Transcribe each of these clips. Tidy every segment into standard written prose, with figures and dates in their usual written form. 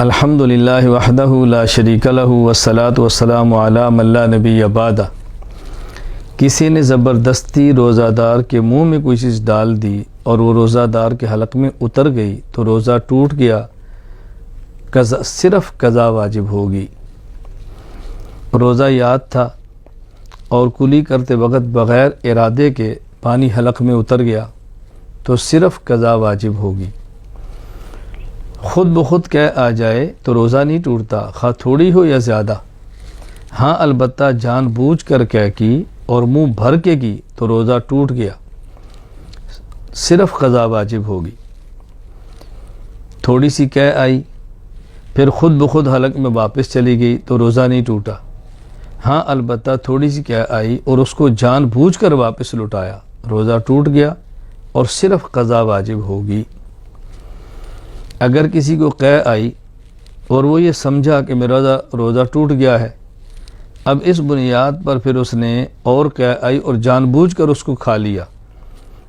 الحمدللہ وحدہ لا شریک لہ والصلاۃ والسلام علی من لا نبی بعدہ۔ کسی نے زبردستی روزہ دار کے منہ میں کوئی چیز ڈال دی اور وہ روزہ دار کے حلق میں اتر گئی تو روزہ ٹوٹ گیا، صرف قضا واجب ہوگی۔ روزہ یاد تھا اور کلی کرتے وقت بغیر ارادے کے پانی حلق میں اتر گیا تو صرف قضا واجب ہوگی۔ خود بخود کہہ آ جائے تو روزہ نہیں ٹوٹتا، خواہ تھوڑی ہو یا زیادہ۔ ہاں البتہ جان بوجھ کر کہہ کی اور منہ بھر کے کی تو روزہ ٹوٹ گیا، صرف قضا واجب ہوگی۔ تھوڑی سی کہہ آئی پھر خود بخود حلق میں واپس چلی گئی تو روزہ نہیں ٹوٹا۔ ہاں البتہ تھوڑی سی کہہ آئی اور اس کو جان بوجھ کر واپس لٹایا، روزہ ٹوٹ گیا اور صرف قضا واجب ہوگی۔ اگر کسی کو قے آئی اور وہ یہ سمجھا کہ میرا روزہ ٹوٹ گیا ہے، اب اس بنیاد پر پھر اس نے اور قے آئی اور جان بوجھ کر اس کو کھا لیا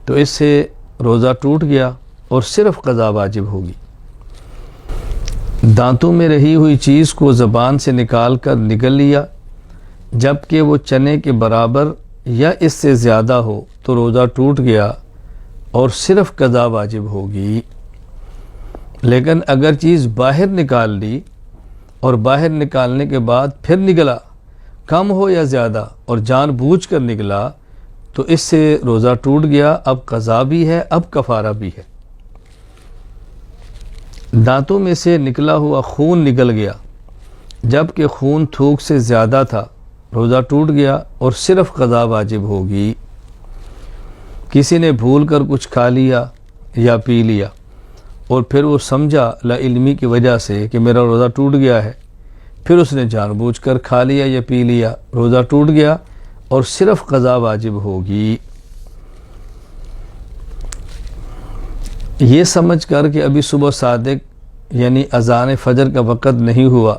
تو اس سے روزہ ٹوٹ گیا اور صرف قضا واجب ہوگی۔ دانتوں میں رہی ہوئی چیز کو زبان سے نکال کر نگل لیا جبکہ وہ چنے کے برابر یا اس سے زیادہ ہو تو روزہ ٹوٹ گیا اور صرف قضا واجب ہوگی۔ لیکن اگر چیز باہر نکال لی اور باہر نکالنے کے بعد پھر نگلا، کم ہو یا زیادہ اور جان بوجھ کر نگلا تو اس سے روزہ ٹوٹ گیا، اب قضا بھی ہے، اب کفارہ بھی ہے۔ دانتوں میں سے نکلا ہوا خون نگل گیا جبکہ خون تھوک سے زیادہ تھا، روزہ ٹوٹ گیا اور صرف قضا واجب ہوگی۔ کسی نے بھول کر کچھ کھا لیا یا پی لیا اور پھر وہ سمجھا لا علمی کی وجہ سے کہ میرا روزہ ٹوٹ گیا ہے، پھر اس نے جان بوجھ کر کھا لیا یا پی لیا، روزہ ٹوٹ گیا اور صرف قضا واجب ہوگی۔ یہ سمجھ کر کہ ابھی صبح صادق یعنی اذان فجر کا وقت نہیں ہوا،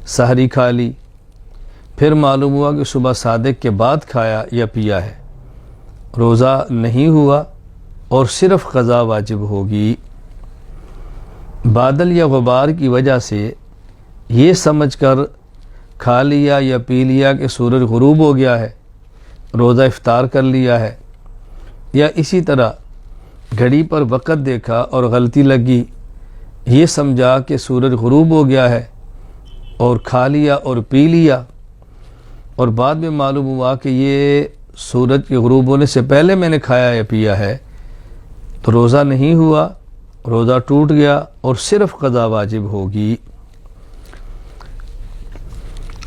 سحری کھا لی، پھر معلوم ہوا کہ صبح صادق کے بعد کھایا یا پیا ہے، روزہ نہیں ہوا اور صرف قضا واجب ہوگی۔ بادل یا غبار کی وجہ سے یہ سمجھ کر کھا لیا یا پی لیا کہ سورج غروب ہو گیا ہے، روزہ افطار کر لیا ہے، یا اسی طرح گھڑی پر وقت دیکھا اور غلطی لگی، یہ سمجھا کہ سورج غروب ہو گیا ہے اور کھا لیا اور پی لیا، اور بعد میں معلوم ہوا کہ یہ سورج کے غروب ہونے سے پہلے میں نے کھایا یا پیا ہے، تو روزہ نہیں ہوا، روزہ ٹوٹ گیا اور صرف قضا واجب ہوگی۔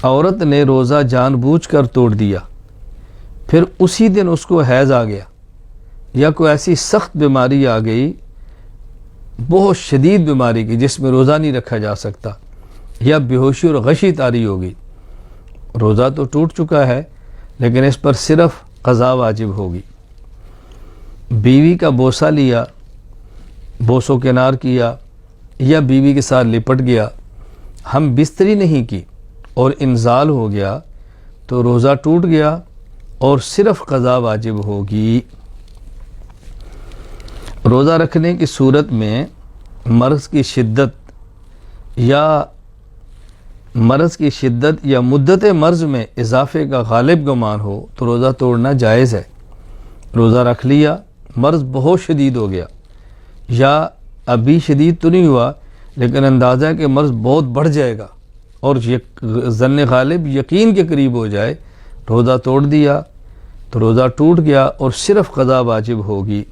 عورت نے روزہ جان بوجھ کر توڑ دیا، پھر اسی دن اس کو حیض آ گیا یا کوئی ایسی سخت بیماری آ گئی، بہت شدید بیماری کی جس میں روزہ نہیں رکھا جا سکتا، یا بے ہوشی اور غشی طاری ہوگی، روزہ تو ٹوٹ چکا ہے لیکن اس پر صرف قضا واجب ہوگی۔ بیوی کا بوسہ لیا، بوسو کنار کیا یا بیوی کے ساتھ لپٹ گیا، ہم بستری نہیں کی اور انزال ہو گیا تو روزہ ٹوٹ گیا اور صرف قضا واجب ہوگی۔ روزہ رکھنے کی صورت میں مرض کی شدت یا مدت مرض میں اضافے کا غالب گمان ہو تو روزہ توڑنا جائز ہے۔ روزہ رکھ لیا، مرض بہت شدید ہو گیا یا ابھی شدید تو نہیں ہوا لیکن اندازہ ہے کہ مرض بہت بڑھ جائے گا اور ظن غالب یقین کے قریب ہو جائے، روزہ توڑ دیا تو روزہ ٹوٹ گیا اور صرف قضا واجب ہوگی۔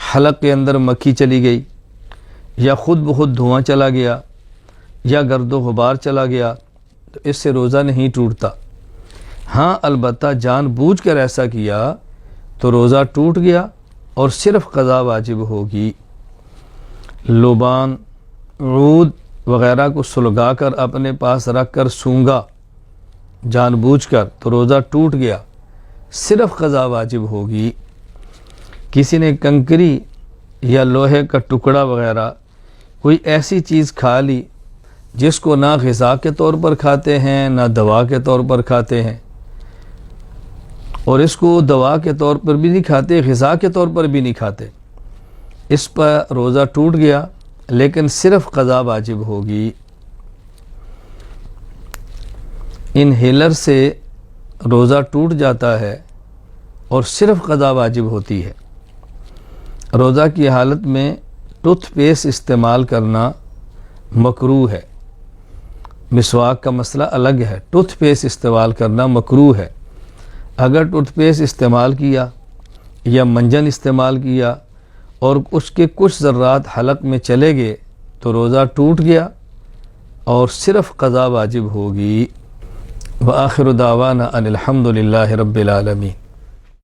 حلق کے اندر مکھی چلی گئی یا خود بخود دھواں چلا گیا یا گرد و غبار چلا گیا تو اس سے روزہ نہیں ٹوٹتا۔ ہاں البتہ جان بوجھ کر ایسا کیا تو روزہ ٹوٹ گیا اور صرف قضا واجب ہوگی۔ لبان، عود وغیرہ کو سلگا کر اپنے پاس رکھ کر سونگا جان بوجھ کر تو روزہ ٹوٹ گیا، صرف قضا واجب ہوگی۔ کسی نے کنکری یا لوہے کا ٹکڑا وغیرہ کوئی ایسی چیز کھا لی جس کو نہ غذا کے طور پر کھاتے ہیں نہ دوا کے طور پر کھاتے ہیں، اور اس کو دوا کے طور پر بھی نہیں کھاتے، غذا کے طور پر بھی نہیں کھاتے، اس پر روزہ ٹوٹ گیا لیکن صرف قضا واجب ہوگی۔ انہیلر سے روزہ ٹوٹ جاتا ہے اور صرف قضا واجب ہوتی ہے۔ روزہ کی حالت میں ٹوتھ پیسٹ استعمال کرنا مکروہ ہے۔ مسواک کا مسئلہ الگ ہے، ٹوتھ پیسٹ استعمال کرنا مکروہ ہے۔ اگر ٹوتھ پیسٹ استعمال کیا یا منجن استعمال کیا اور اس کے کچھ ذرات حلق میں چلے گئے تو روزہ ٹوٹ گیا اور صرف قضا واجب ہوگی۔ وآخر دعوانا ان الحمد للہ رب العالمین۔